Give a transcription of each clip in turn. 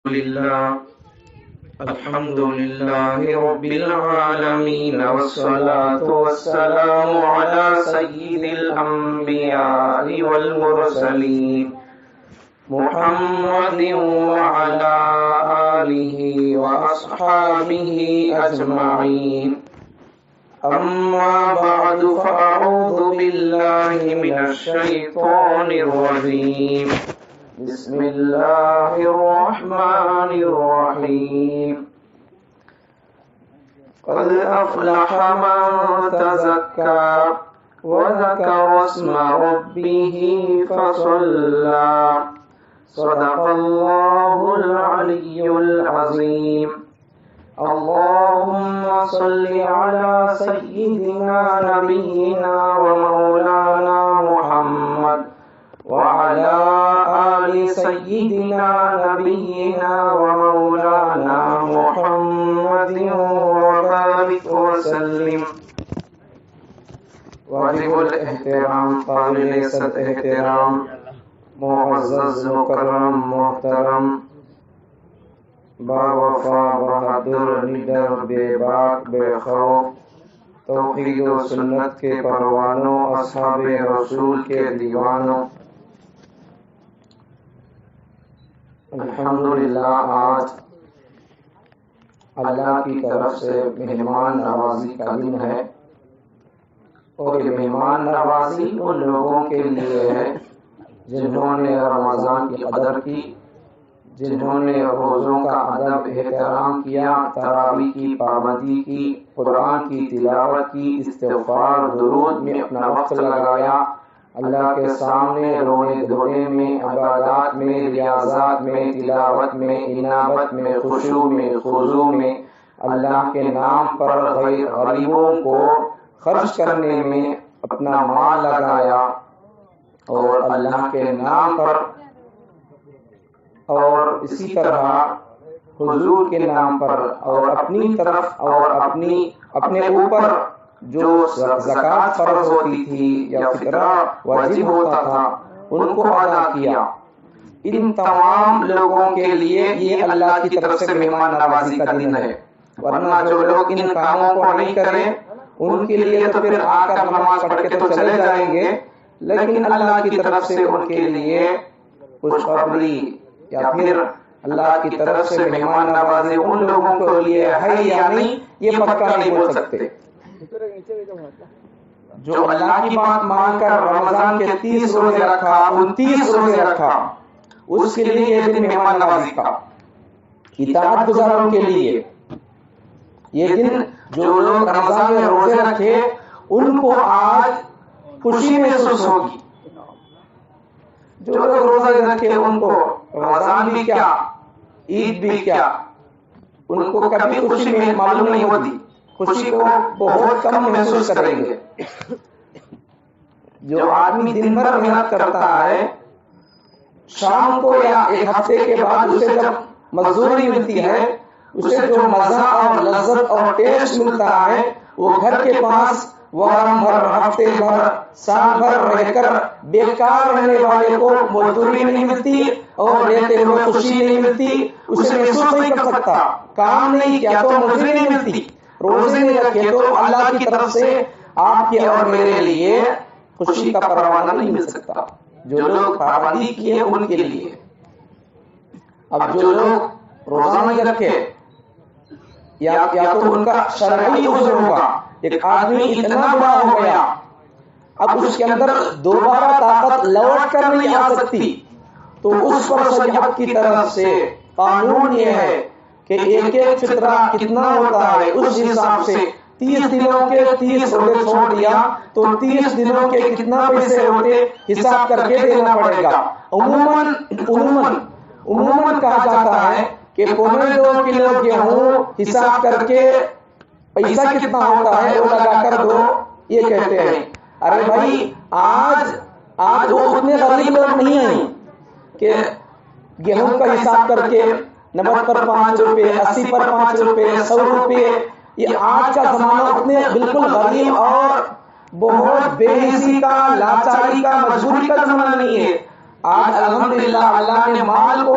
لله الحمد لله رب العالمين والصلاة والسلام على سيد الأنبياء والمرسلين محمد وعلى آله وأصحابه أجمعين. أما بعد فأعوذ بالله من الشيطان الرجيم. بسم الله الرحمن الرحيم. قد أفلح من تزكى وذكر اسم ربه فصلى. صدق الله العلي العظيم. اللهم صل على سيدنا نبينا ومولانا محمد وعلى آل سيدنا نبينا ومولانا محمد وبارك وسلم. واجب الاحترام قابل عزت احترام معزز مکرم محترم باوفا بہادر نڈر بے باک بے خوف توحید و سنت کے پروانوں اصحاب رسول کے دیوانوں، الحمدللہ آج اللہ کی طرف سے مہمان نوازی کا دن ہے، اور یہ مہمان نوازی ان لوگوں کے لیے ہے جنہوں نے رمضان کی قدر کی، جنہوں نے روزوں کا ادب احترام کیا، تراویح کی پابندی کی، قرآن کی تلاوت کی، استغفار درود میں اپنا وقت لگایا، اللہ کے سامنے رونے دھونے میں، عبادات میں، ریاضات میں، تلاوت میں، انابت میں، خشوع میں، خضوع میں اللہ کے نام پر غریبوں کو خرچ کرنے میں اپنا مال لگایا، اور اللہ کے نام پر اور اسی طرح حضور کے نام پر اور اپنی طرف اور اپنے اوپر جو زکوٰۃ فرض ہوتی تھی یا فطرہ واجب ہوتا تھا ان کو ادا کیا. ان تمام لوگوں کے لیے یہ اللہ کی طرف سے مہمان نوازی کا دن ہے، ورنہ جو لوگ ان کاموں کو نہیں کریں ان کے لیے تو پھر آ کر نماز پڑھ کے تو چلے جائیں گے، لیکن اللہ کی طرف سے ان کے لیے خوشخبری یا پھر اللہ کی طرف سے مہمان نوازی ان لوگوں کے لیے ہے یا نہیں یہ پکا نہیں بول سکتے. جو اللہ کی بات مان کر رمضان کے 30 روزے رکھا، 29 روزے رکھا، اس کے لیے یہ دن مہمان نوازی کا، اطاعت گزاروں کے لیے یہ دن. جو لوگ رمضان میں روزے رکھے ان کو آج خوشی محسوس ہوگی، جو لوگ روزہ رکھے ان کو رمضان بھی کیا عید بھی کیا ان کو کبھی خوشی میں معلوم نہیں ہوتی، خوشی کو بہت کم محسوس کریں گے. جو آدمی دن بھر محنت کرتا ہے، شام کو یا ایک ہفتے کے بعد اسے جب مزدوری ملتی ہے، اسے جو مزہ اور لذت اور ٹیسٹ ملتا ہے وہ گھر کے پاس وارم بھر، ہفتے بھر، سال بھر رہ کر بیکار رہنے والے کو مزدوری نہیں ملتی اور رہتے ہوئے خوشی نہیں ملتی، اسے محسوس نہیں کر سکتا. کام نہیں کیا تو مزدوری نہیں ملتی، روزے نہیں رکھے تو اللہ کی طرف سے آپ کے اور میرے لیے خوشی کا پروانہ نہیں مل سکتا. جو لوگ پابندی کیے ان کے لیے. اب جو لوگ روزہ نہیں رکھے یا تو ان کا شرعی عذر ہوگا، ایک آدمی اتنا بڑا ہو گیا اب اس کے اندر دوبارہ طاقت لوٹ کر نہیں آ سکتی، تو اس پر شریعت کی طرف سے قانون یہ ہے کہ ایک فطرہ کتنا ہوتا ہے اس حساب سے 30 دنوں کے 30 روزے چھوڑ دیا تو 30 دنوں کے کتنا پیسے ہوتے حساب کر کے دینا پڑے گا. عموماً کہا جاتا ہے کہ 1.25 کلو گیہوں حساب کر کے پیسہ کتنا ہوتا ہے وہ لگا کر دو، یہ کہتے ہیں. ارے بھائی آج وہ اتنے غریب لوگ نہیں ہیں کہ گیہوں کا حساب کر کے 90 پر 5 روپے، 80 پر 5 روپے، 100 روپے. یہ آج کا زمانہ اتنے بالکل غریب اور بہت بے حسی کا، لاچاری کا، مجبوری کا زمانہ نہیں ہے. آج الحمدللہ اللہ نے مال کو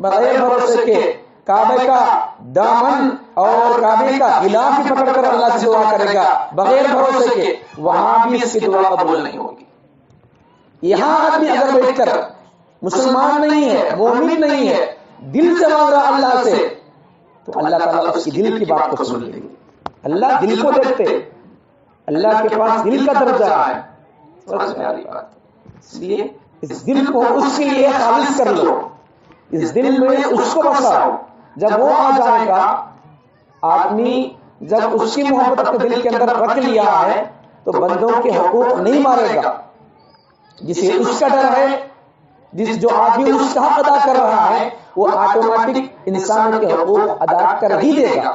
بغیر بھروسے کے کعبے کا دامن اور کعبے کا غلاف بھی پکڑ کر اللہ سے دعا کرے گا بغیر بھروسے کے، وہاں بھی اس کی دعا قبول نہیں ہوگی۔ یہاں آدمی اگر بیٹھ کر مسلمان نہیں ہے، مومن نہیں ہے، دل سے مانگ رہا اللہ سے، تو اللہ تعالیٰ اس کی دل کی بات کو سن لے گی۔ اللہ دل کو دیکھتے، اللہ کے پاس دل کا درجہ ہے۔ سمجھ میں آ رہی بات؟ اس لیے اس دل کو اس کے لیے خالص کر لو، اس دل میں اس کو بساؤ۔ جب وہ آ جائے گا، آدمی جب اس کی محبت اپنے دل کے اندر رکھ لیا ہے تو بندوں کے حقوق نہیں مارے گا۔ جسے اس کا ڈر ہے، جو آدمی اس کا حق ادا کر رہا ہے، وہ آٹومیٹک انسان کے حقوق ادا کر ہی دے گا،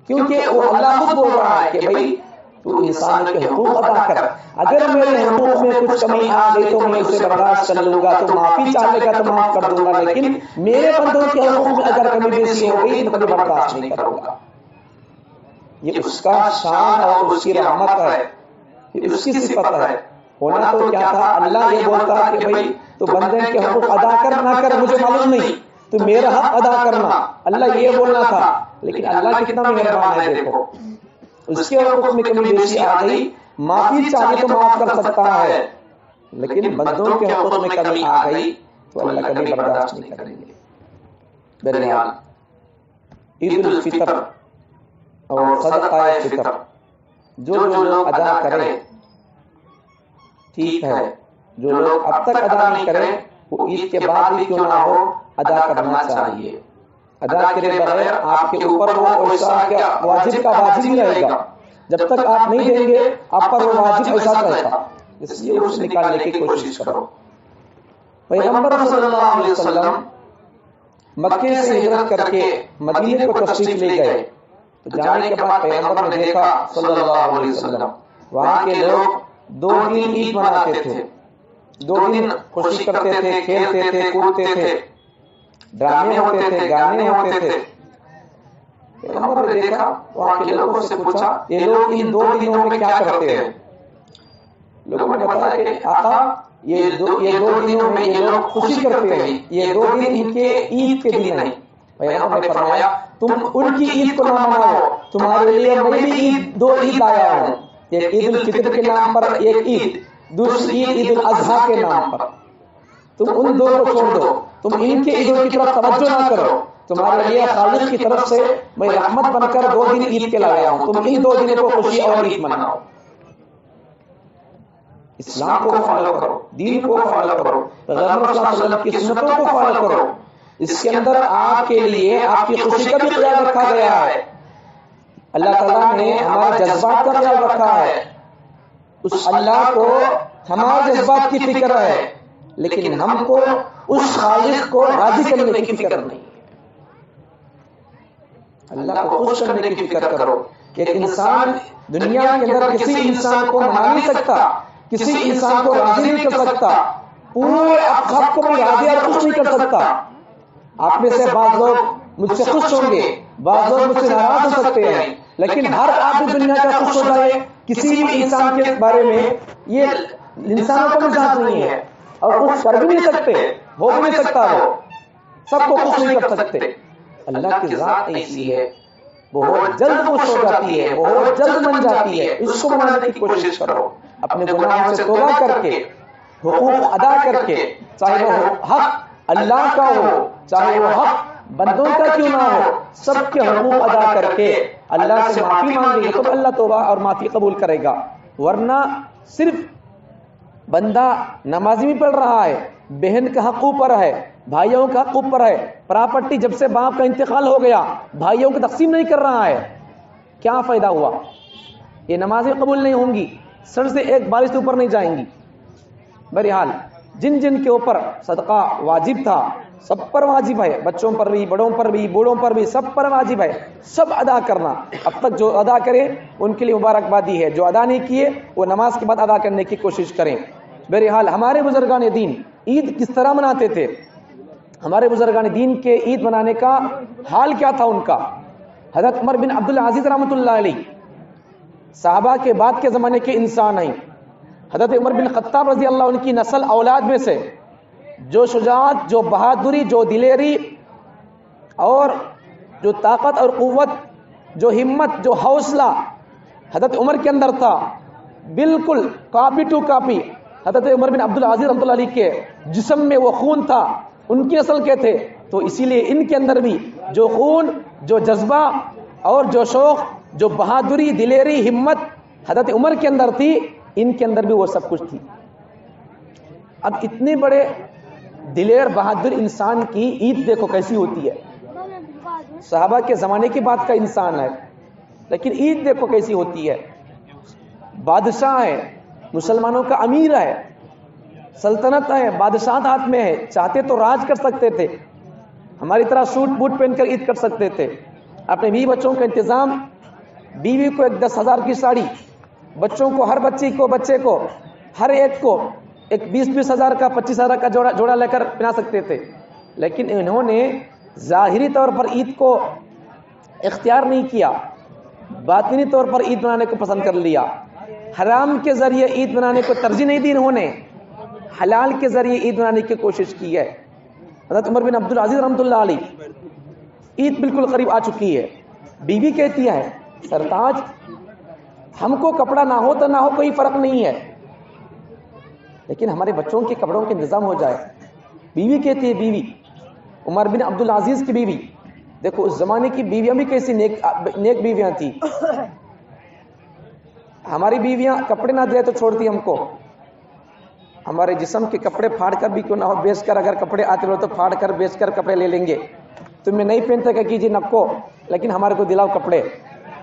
کیونکہ وہ اللہ خود بول رہا ہے کہ بھائی تو انسان کے حقوق ادا کر۔ اگر میرے حقوق میں کچھ کمی آ گئی تو میں اسے برداشت کر لوں گا، تو معافی چاہے گا تو معاف کر دوں گا، لیکن میرے بندوں کے حقوق میں اگر کمی بیشی ہو گئی تو کبھی برداشت نہیں کروں گا۔ یہ اس کا شان اور اس کی رحمت ہے، یہ اس کی صفت ہے۔ ہونا تو کیا تھا، اللہ یہ بولتا کہ بھائی تو بندے کے حقوق ادا کر نہ کر مجھے معلوم نہیں، تو میرا حق ادا کرنا، اللہ یہ بولنا تھا۔ لیکن اللہ کتنا مہربان ہے، دیکھو اس کے حقوق میں کمی بیشی آ گئی، معافی چاہے تو معاف کر سکتا ہے، لیکن بندوں کے حقوق میں کمی آ گئی تو اللہ کبھی برداشت نہیں کریں گے۔ بہرحال عید الفطر اور صدقہ فطر جو لوگ ادا کریں ٹھیک ہے، جو لوگ اب تک ادا نہیں کریں وہ عید کے بعد بھی کیوں نہ ہو ادا کرنا چاہیے۔ ادا کرے بغیر آپ کے اوپر وہ ایسا کیا واجب کا واجب ہی رہے گا، جب تک آپ نہیں دیں گے آپ پر وہ واجب ایسا رہے گا، اس لیے اسے نکالنے کی کوشش کرو۔ پیغمبر صلی اللہ علیہ وسلم مکے سے ہجرت کر کے مدینے کو تشریف لے گئے، تو جانے کے بعد پیغمبر نے دیکھا صلی اللہ علیہ وسلم وہاں کے لوگ 2 دن عید مناتے تھے، 2 دن خوشی کرتے تھے، کھیلتے تھے، کودتے تھے، ڈرامے ہوتے تھے، گانے ہوتے تھے۔ پیغمبر نے دیکھا، وہاں کے لوگوں سے پوچھا یہ لوگ ان 2 دنوں میں کیا کرتے ہیں؟ لوگوں نے بتایا کہ آقا یہ 2 دنوں میں یہ لوگ خوشی کرتے ہیں، یہ 2 دن ان کے عید کے دن ہیں۔ پیغمبر نے فرمایا تم ان کی عید کو نہ مناؤ، تمہارے لیے میں بھی عید 2 عید لایا ہوں، ایک عید الفطر کے نام پر ایک عید، دوسری عید الاضحیٰ کے نام پر۔ تم ان 2 کو چھوڑ دو، تم ان کے عیدوں کی طرف توجہ نہ کرو، تمہارے لیے خالق کی طرف سے میں رحمت بن کر 2 دن عید کے لایا ہوں، تم ان 2 دنوں کو خوشی اور عید مناؤ۔ اسلام کو فالو کرو، دین کو فالو کرو، پیغمبر صلی اللہ علیہ وسلم کی سنتوں کو فالو کرو۔ اس کے اندر آپ کے لیے آپ کی خوشی کا بھی خیال رکھا گیا ہے، اللہ تعالیٰ نے ہمارے جذبات کا خیال رکھا ہے، اس اللہ کو ہمارے جذبات کی فکر ہے، لیکن ہم کو اس خالق کو راضی کرنے کی فکر نہیں ہے۔ اللہ کو خوش کرنے کی فکر کرو۔ ایک انسان دنیا کے اندر کسی انسان کو منا نہیں سکتا، کسی انسان کو راضی نہیں کر سکتا، پورے افراد کو بھی راضی اور خوش نہیں کر سکتا۔ آپ میں سے بعض لوگ مجھ سے خوش ہوں گے، بعض لوگ مجھ سے ناراض ہو سکتے ہیں، لیکن ہر آدمی دنیا کا خوش ہو جائے کسی بھی انسان کے بارے میں، یہ انسانوں کا مزاج نہیں ہے، اور خوش کر بھی نہیں سکتے، ہو بھی نہیں سکتا، وہ سب کو خوش نہیں کر سکتے۔ اللہ کی ذات ایسی ہے، بہت جلد خوش ہو جاتی ہے، بہت جلد بن جاتی ہے۔ اس کو منانے کی کوشش کرو، اپنے گناہوں سے توبہ کر کے، حقوق ادا کر کے، چاہے وہ حق اللہ کا ہو، چاہے وہ حق بندوں کا کیوں نہ ہو، سب کے حقوق ادا کر کے اللہ سے معافی مانگے تو اللہ توبہ اور معافی قبول کرے گا۔ ورنہ صرف بندہ نماز بھی پڑھ رہا ہے، بہن کا حق اوپر ہے، بھائیوں کا حق اوپر ہے، پراپرٹی جب سے باپ کا انتقال ہو گیا بھائیوں کو تقسیم نہیں کر رہا ہے، کیا فائدہ ہوا؟ یہ نمازیں قبول نہیں ہوں گی، سر سے ایک بارش اوپر نہیں جائیں گی۔ بہرحال جن جن کے اوپر صدقہ واجب تھا سب پر واجب ہے، بچوں پر بھی، بڑوں پر بھی، بوڑھوں پر بھی، سب پر واجب ہے، سب ادا کرنا۔ اب تک جو ادا کرے ان کے لیے مبارکبادی ہے، جو ادا نہیں کیے وہ نماز کے بعد ادا کرنے کی کوشش کریں۔ بہرحال ہمارے بزرگان دین عید کس طرح مناتے تھے؟ ہمارے بزرگان دین کے عید منانے کا حال کیا تھا ان کا؟ حضرت عمر بن عبد العزیز رحمۃ اللہ علیہ صحابہ کے بعد کے زمانے کے انسان ہیں۔ حضرت عمر بن خطاب رضی اللہ عنہ کی نسل اولاد میں سے جو شجاعت، جو بہادری، جو دلیری اور جو طاقت اور قوت، جو ہمت، جو حوصلہ حضرت عمر کے اندر تھا، بالکل کاپی ٹو کاپی حضرت عمر بن عبد العزیز رحمۃ اللہ علیہ کے جسم میں وہ خون تھا، ان کی نسل کے تھے، تو اسی لیے ان کے اندر بھی جو خون، جو جذبہ اور جو شوق، جو بہادری، دلیری، ہمت حضرت عمر کے اندر تھی، ان کے اندر بھی وہ سب کچھ تھی۔ اب اتنے بڑے دلیر بہادر انسان کی عید دیکھو کیسی ہوتی ہے، صحابہ کے زمانے کی بات کا انسان ہے، لیکن عید دیکھو کیسی ہوتی ہے۔ بادشاہ ہے، مسلمانوں کا امیر ہے، سلطنت ہے، بادشاہت ہاتھ میں ہے، چاہتے تو راج کر سکتے تھے، ہماری طرح سوٹ بوٹ پہن کر عید کر سکتے تھے، اپنے بیوی بچوں کا انتظام، بیوی کو ایک 10,000 کی ساڑی، بچوں کو، ہر بچے کو ہر ایک کو ایک 20,000 کا 25,000 کا جوڑا لے کر پہنا سکتے تھے، لیکن انہوں نے ظاہری طور پر عید کو اختیار نہیں کیا، باطنی طور پر عید منانے کو پسند کر لیا، حرام کے ذریعے عید منانے کو ترجیح نہیں دی، انہوں نے حلال کے ذریعے عید منانے کی کوشش کی ہے۔ حضرت عمر بن عبد العزیز رحمۃ اللہ علیہ، عید بالکل قریب آ چکی ہے، بیوی کہتی ہے سرتاج ہم کو کپڑا نہ ہو تو نہ ہو، کوئی فرق نہیں ہے، لیکن ہمارے بچوں کے کپڑوں کے انتظام ہو جائے۔ بیوی کہتی ہے، بیوی عمر بن عبد العزیز کی بیوی، دیکھو اس زمانے کی بیویاں بھی کیسی نیک بیویاں تھی، ہماری بیویاں کپڑے نہ دے تو چھوڑتی ہم کو، ہمارے جسم کے کپڑے پھاڑ کر بھی کیوں نہ ہو، بیچ کر، اگر کپڑے آتے ہو تو پھاڑ کر بیچ کر کپڑے لے لیں گے، تمہیں نہیں پہنتے کہ کیجیے نکو، لیکن ہمارے کو دلاؤ کپڑے۔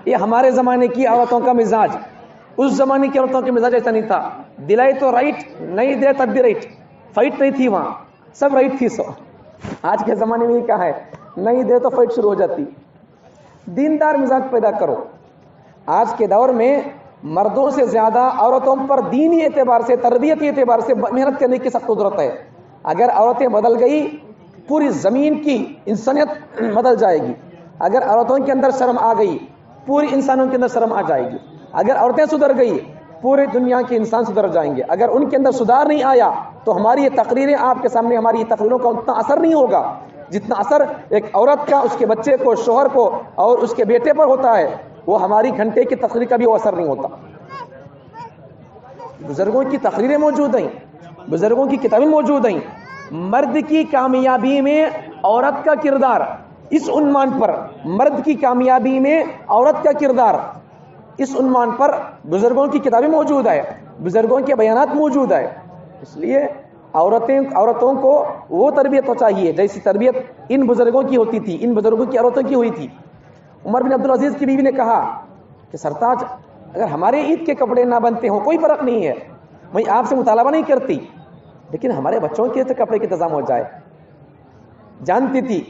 یہ ہمارے زمانے کی عورتوں کا مزاج، اس زمانے کی عورتوں کا مزاج ایسا نہیں تھا، دلائی تو رائٹ، نہیں دے تب بھی رائٹ، فائٹ نہیں تھی وہاں، سب رائٹ تھی۔ سو آج کے زمانے میں کیا ہے، نہیں دے تو فائٹ شروع ہو جاتی۔ دیندار مزاج پیدا کرو۔ آج کے دور میں مردوں سے زیادہ عورتوں پر دینی اعتبار سے، تربیتی اعتبار سے محنت کرنے کی سخت ضرورت ہے۔ اگر عورتیں بدل گئی، پوری زمین کی انسانیت بدل جائے گی۔ اگر عورتوں کے اندر شرم آ گئی، پوری انسانوں کے اندر شرم آ جائے گی۔ اگر عورتیں سدھر گئی، پورے دنیا کے انسان سدھر جائیں گے۔ اگر ان کے اندر سدھار نہیں آیا تو ہماری یہ تقریریں آپ کے سامنے، ہماری یہ تقریروں کا اتنا اثر نہیں ہوگا جتنا اثر ایک عورت کا اس کے بچے کو، شوہر کو اور اس کے بیٹے پر ہوتا ہے، وہ ہماری گھنٹے کی تقریر کا بھی وہ اثر نہیں ہوتا۔ بزرگوں کی تقریریں موجود ہیں، بزرگوں کی کتابیں موجود ہیں، مرد کی کامیابی میں عورت کا کردار، اس عنوان پر، مرد کی کامیابی میں عورت کا کردار، اس عنوان پر بزرگوں کی کتابیں موجود ہے، بزرگوں کے بیانات موجود ہے۔ اس لیے عورتوں کو وہ تربیت چاہیے جیسی تربیت ان بزرگوں کی ہوتی تھی، ان بزرگوں کی عورتوں کی ہوئی تھی۔ عمر بن عبد العزیز کی بیوی نے کہا کہ سرتاج اگر ہمارے عید کے کپڑے نہ بنتے ہوں کوئی فرق نہیں ہے، میں آپ سے مطالبہ نہیں کرتی، لیکن ہمارے بچوں کے کپڑے کا انتظام ہو جائے۔ جانتی تھی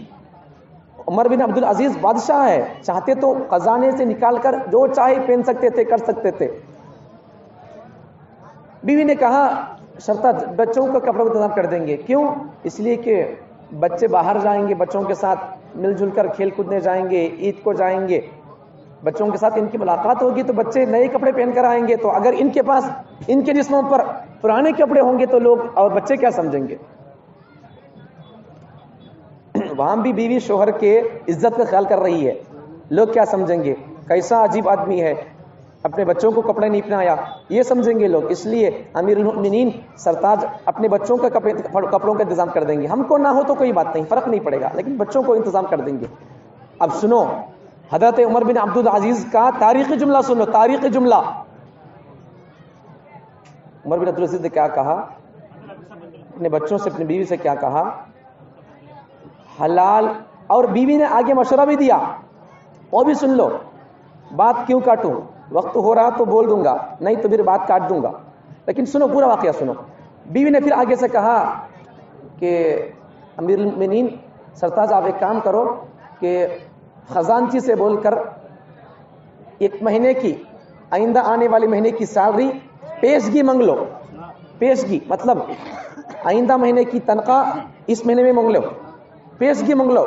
عمر بن عبد العزیز بادشاہ ہے، چاہتے تو خزانے سے نکال کر جو چاہے پہن سکتے تھے، کر سکتے تھے۔ بیوی نے کہا سرتاج بچوں کا کپڑا انتظام کر دیں گے۔ کیوں؟ اس لیے کہ بچے باہر جائیں گے، بچوں کے ساتھ مل جل کر کھیل کودنے جائیں گے، عید کو جائیں گے، بچوں کے ساتھ ان کی ملاقات ہوگی تو بچے نئے کپڑے پہن کر آئیں گے، تو اگر ان کے پاس ان کے جسموں پر پرانے کپڑے ہوں گے تو لوگ اور بچے کیا سمجھیں گے؟ وہاں بھی بیوی شوہر کے عزت کا خیال کر رہی ہے، لوگ کیا سمجھیں گے، کیسا عجیب آدمی ہے، اپنے بچوں کو کپڑے نہیں پہنایا، یہ سمجھیں گے لوگ۔ اس لیے امیر المؤمنین سرتاج اپنے بچوں کا کپڑوں کا انتظام کر دیں گے، ہم کو نہ ہو تو کوئی بات نہیں، فرق نہیں پڑے گا، لیکن بچوں کو انتظام کر دیں گے۔ اب سنو حضرت عمر بن عبد العزیز کا تاریخی جملہ سنو، تاریخی جملہ۔ عمر بن عبد العزیز نے کیا کہا، اپنے بچوں سے، اپنی بیوی سے کیا کہا، حلال، اور بیوی نے آگے مشورہ بھی دیا، وہ بھی سن لو، بات کیوں کاٹوں، وقت ہو رہا تو بول دوں گا، نہیں تو پھر بات کاٹ دوں گا، لیکن سنو پورا واقعہ سنو۔ بیوی نے پھر آگے سے کہا کہ امیر المؤمنین سرتاج آپ ایک کام کرو کہ خزانچی سے بول کر ایک مہینے کی، آئندہ آنے والے مہینے کی سیلری پیشگی مانگ لو، پیشگی مطلب آئندہ مہینے کی تنخواہ اس مہینے میں مانگ لو، پیشگی مانگ لو۔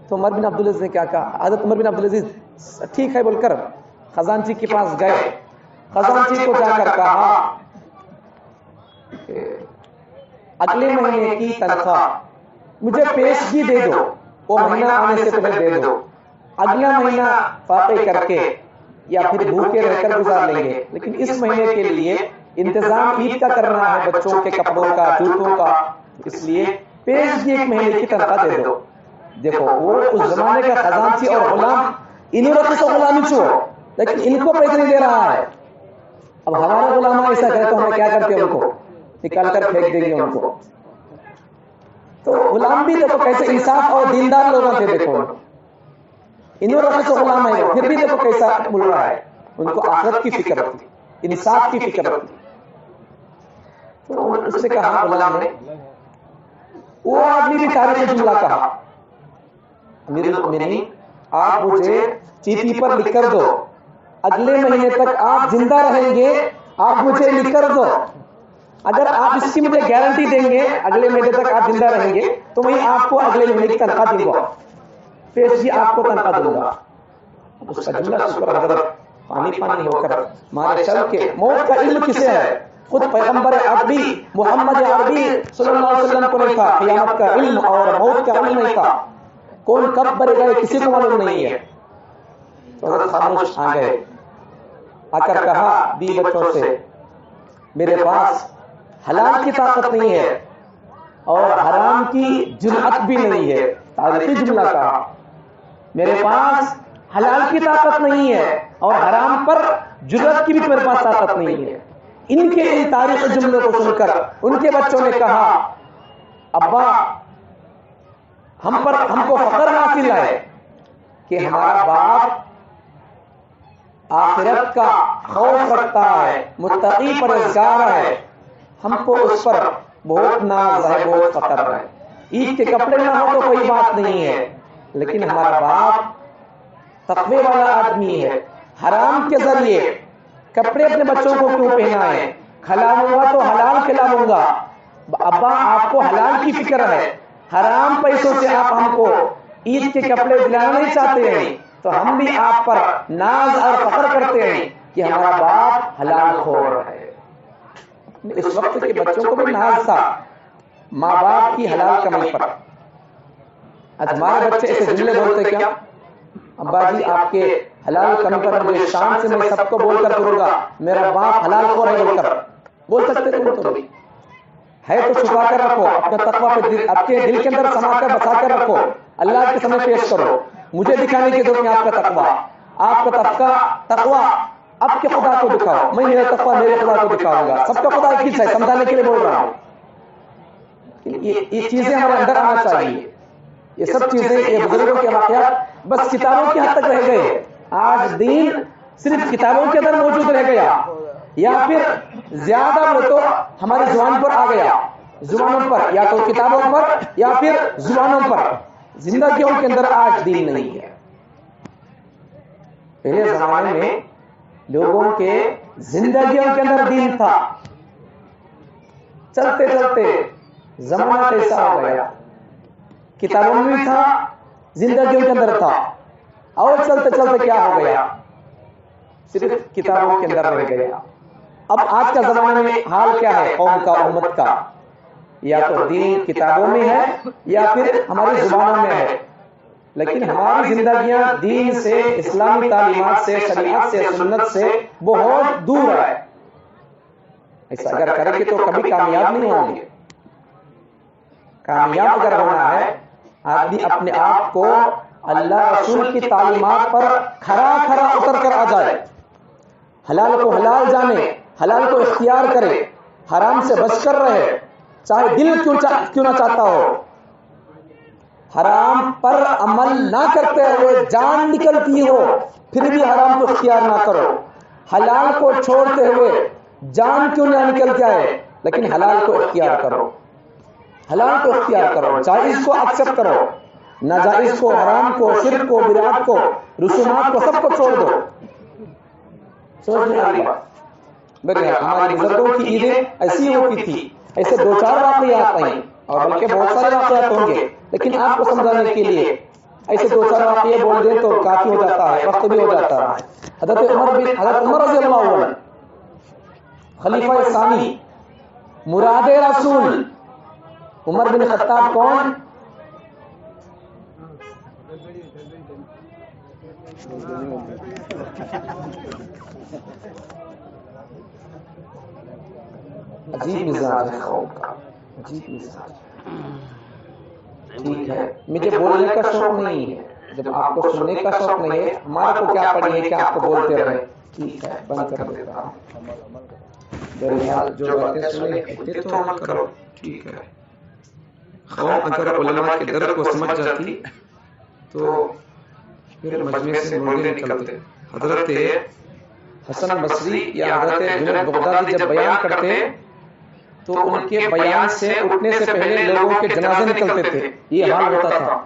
تو عمر بن عبد العزیز نے کیا کہا، حضرت عمر بن عبد العزیز ٹھیک ہے بول کر خزانچی کے پاس گئے، خزانچی کو جا کر کہا کہ اگلے مہینے کی تنخواہ مجھے پیشگی دے دو، وہ مہینہ آنے سے پہلے دے دو، اگلا مہینہ فاقے کر کے یا پھر بھوکے رہ کر گزار لیں گے، لیکن اس مہینے کے لیے انتظام عید کا کرنا ہے، بچوں کے کپڑوں کا، جوتوں کا، اس لیے پیشگی ایک مہینے کی تنخواہ دے دو۔ دیکھو وہ اس زمانے کا خزانچی اور غلام انہوں نے تو غلامی چھو، لیکن ان کو پیسے نہیں دے رہا ہے۔ اب ہمارا غلام ایسا کرے تو ہمیں کیا کرتے ہیں؟ ان کو نکال کر پھینک دیں گے ان کو۔ تو غلام بھی دیکھو کیسے انصاف اور دیندار لوگوں تھے، دیکھو انہوں نے تو غلام ہے، پھر بھی دیکھو کیسا بول رہا ہے، ان کو آخرت کی فکر ہوتی، انصاف کی فکر ہوتی۔ تو اس نے کہا غلام نے، وہ آدمی بھی تاریخ جملہ کہا، امیر المومنین آپ مجھے چیٹی پر لکھ کر دو، اگلے مہینے تک آپ زندہ رہیں گے، آپ مجھے لکھ کر دو، اگر آپ اس کی مجھے گارنٹی دیں گے اگلے مہینے تک آپ زندہ رہیں گے تو میں آپ کو اگلے مہینے کی تنخواہ دوں گا، پیشگی آپ کو تنخواہ دوں گا۔ اس کا جملہ سن کر حضرت پانی پانی ہو کر مارے چل کے، موت کا علم کسے ہے؟ خود پیغمبر عربی محمد عربی صلی اللہ علیہ وسلم کو نہیں تھا، قیامت کا علم اور موت کا علم نہیں تھا، کون کب مرے گا کسی کو معلوم نہیں ہے۔ تو حضرت خاموش آ گئے، آ کر کہا بی بچوں سے، میرے پاس حلال کی طاقت نہیں ہے اور حرام کی جرأت بھی نہیں ہے، تاریخی جملہ کہا، میرے پاس حلال کی طاقت نہیں ہے اور حرام پر جرأت کی بھی میرے پاس طاقت نہیں ہے۔ ان کے ان تاریخی جملوں کو سن کر ان کے بچوں نے کہا ابا ہم کو فخر حاصل ہے کہ ہمارا باپ آخرت کا خوف رکھتا ہے، متقی پرہیزگار ہے، ہم کو اس پر بہت ناز ہے، بہت فخر ہے۔ عید کے کپڑے نہ ہو تو کوئی بات نہیں ہے، لیکن ہمارا باپ تقوی والا آدمی ہے، حرام کے ذریعے کپڑے اپنے بچوں کو کیوں پہنائیں؟ کھلاؤں گا تو حلال کھلاؤں گا۔ ابا آپ کو حلال کی فکر ہے، حرام پیسوں سے آپ ہم کو عید کے کپڑے دلانا نہیں چاہتے ہیں، تو ہم بھی آپ پر ناز اور فخر کرتے ہیں کہ ہمارا باپ حلال خور ہے۔ اس وقت کے بچوں کو بھی ناز تھا ماں باپ کی حلال کمائی پر۔ آج ہمارے بچے ایسے جملے بولتے کیا؟ ابا جی آپ کے حلال کمائی پر مجھے شان سے میں سب کو بول کر کروں گا میرا باپ حلال خور ہے بول سکتے تھے تو بھی ہے تو چھپا کر رکھو، اپنا تقویٰ آپ کے دل کے اندر سما کر بچا کر رکھو، اللہ کے سامنے پیش کرو، مجھے دکھانے کی ضرورت نہیں آپ کا تقویٰ، آپ کا تقویٰ اب کے خدا کو دکھاؤ، میں میرا تقویٰ میرے خدا کو دکھاؤں گا، سب کا خدا ایک ہی ہے، سمجھانے کے لیے بول رہا ہوں۔ یہ چیزیں ہمارے اندر آنا چاہیے، یہ سب چیزیں یہ بزرگوں کے واقعات بس کتابوں کی حد تک رہ گئے، آج دین صرف کتابوں کے اندر موجود رہ گیا، یا پھر زیادہ بولے تو ہماری زبان پر آ گیا، زبانوں پر یا تو کتابوں پر یا پھر زبانوں پر، زندگیوں کے اندر آج دین نہیں ہے۔ پہلے زمانے میں لوگوں کے زندگیوں کے اندر دین تھا، چلتے چلتے زمانہ کیسا ہو گیا، کتابوں میں بھی تھا، زندگیوں کے اندر تھا، اور چلتے چلتے کیا ہو گیا، صرف کتابوں کے اندر رہ گیا۔ اب آج کا زمانے میں حال کیا ہے قوم کا، امت کا؟ یا تو دین کتابوں میں ہے یا پھر ہماری زبانوں میں ہے، لیکن ہماری زندگیاں دین سے، اسلامی تعلیمات سے، شریعت سے، سنت سے بہت دور ہے۔ ایسا اگر کریں گے تو کبھی کامیاب نہیں ہوں گے۔ کامیاب اگر ہونا ہے آدمی اپنے آپ کو اللہ رسول کی تعلیمات پر کھرا کھرا اتر کر آ جائے، حلال کو حلال جانے، حلال کو اختیار کرے، حرام سے بچ کر رہے، چاہے دل کیوں نہ چاہتا ہو، حرام پر عمل نہ کرتے ہوئے جان نکلتی ہو پھر بھی حرام کو اختیار نہ کرو، حلال کو چھوڑتے ہوئے جان کیوں نہ نکل جائے لیکن حلال کو اختیار کرو، حلال کو اختیار کرو، جائز کو ایکسپٹ کرو، ناجائز کو، حرام کو، شرک کو، بدعت کو، رسومات کو، سب کو چھوڑ دو۔ سمجھ میں آ رہی بات؟ ہمارے بزرگوں کی عیدیں ایسی ہوتی تھی، ایسے دو چار واقعات ہیں اور بلکہ بہت سارے واقعات ہوں گے، لیکن آپ کو سمجھانے کے لیے ایسے دو چار واقعے بول دیں تو کافی ہو جاتا ہے، وقت بھی ہو جاتا ہے۔ حضرت عمر رضی اللہ عنہ خلیفہ ثانی، مراد رسول، عمر بن خطاب کون؟ عجیب مزاج ہے قوم کا، عجیب مزاج۔ ٹھیک ہے، مجھے بولنے کا شوق نہیں ہے، جب آپ کو سننے کا شوق نہیں ہے، ہمارا کو کیا پڑی ہے کہ آپ کو بولتے رہے۔ ٹھیک ہے، بند کر دیتا ہوں۔ بہرحال جو باتیں سنیں ہوتے تو عمل کرو۔ ٹھیک ہے، قوم اگر علماء کے درد کو سمجھ جاتی تو پھر مجمع سے مردے نکلتے۔ حضرت حسن بصری یا حضرت جنید بغدادی جب بیان کرتے تو ان کے بیان سے اٹھنے سے پہلے لوگوں کے جنازے نکلتے تھے، یہ حال ہوتا تھا۔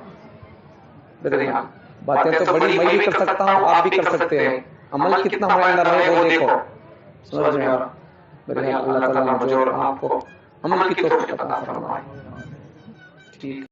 بہرحال باتیں تو بڑی میں بھی کر سکتا ہوں، آپ بھی کر سکتے ہیں، عمل کتنا ہمارے اندر ہے وہ دیکھو۔ سمجھ میں آ رہا؟ بہرحال اللہ تعالیٰ مجھے اور آپ کو عمل کی توفیق عطا فرمائے۔ ٹھیک